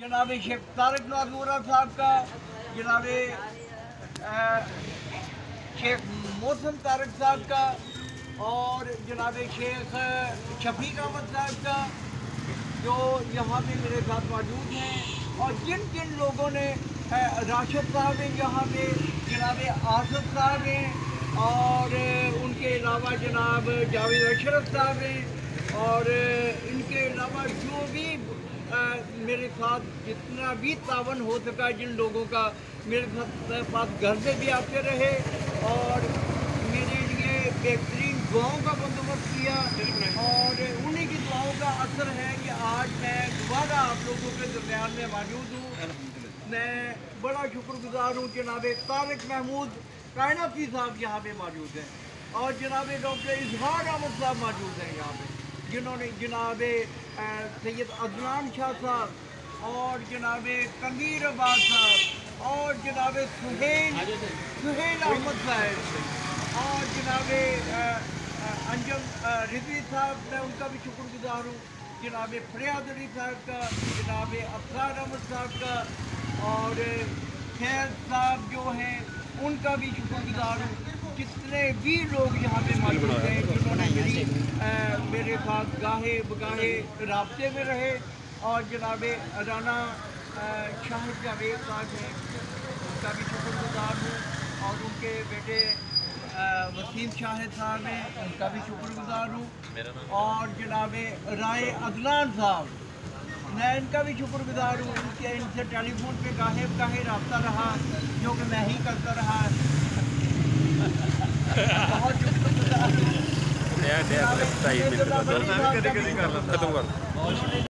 जनाब शेख तारिक नाज़ूरा साहब का, जनाब शेख मौसम तारिक साहब का और जनाब शेख शफीक अहमद साहब का, जो यहाँ पे मेरे साथ मौजूद हैं। और जिन जिन लोगों ने राशिद साहब हैं यहाँ पे, जनाब आसिफ साहब हैं और उनके अलावा जनाब जावेद अशरफ साहब हैं और इनके अलावा जो भी मेरे साथ जितना भी तावन हो सका, जिन लोगों का मेरे पास घर से भी आते रहे और मेरे लिए बेहतरीन दुआओं का बंदोबस्त किया, और उन्हीं की दुआओं का असर है कि आज मैं दोबारा आप लोगों के दरमियान में मौजूद हूँ। मैं बड़ा शुक्रगुजार हूँ। जनाब तारिक महमूद कायनाती साहब यहाँ पे मौजूद हैं और जनाब डॉक्टर इजहार अहमद साहब मौजूद हैं यहाँ पे, जिन्होंने जनाब सैयद अदनान शाह साहब और जनाब तनवीर अब्बास साहब और जनाब सुहेल अहमद साहब और जनाब अंजम रिजवी साहब, मैं उनका भी शुक्रगुजार हूँ। जनाब फरियाद अली साहब का, जनाब अफसार अहमद साहब का और खैर साहब जो हैं उनका भी शुक्रगुजार हूँ। जितने भी लोग यहाँ पे मौजूद हैं जिन्होंने मेरे साथ गाहे बगाहे राब्ते में रहे, और जनाब राना शाहिद जावेद साहब हैं उनका भी शुक्रगुजार हूँ, और उनके बेटे वसीम शाहिद साहब हैं उनका भी शुक्रगुजार हूँ, और जनाब राय अदनान साहब मैं इनका भी शुक्रगुजार हूँ। इनसे टेलीफोन पे गाहे बगाहे रब्ता रहा, जो कि मैं ही करता रहा। बहुत शुक्रगुजार हूँ।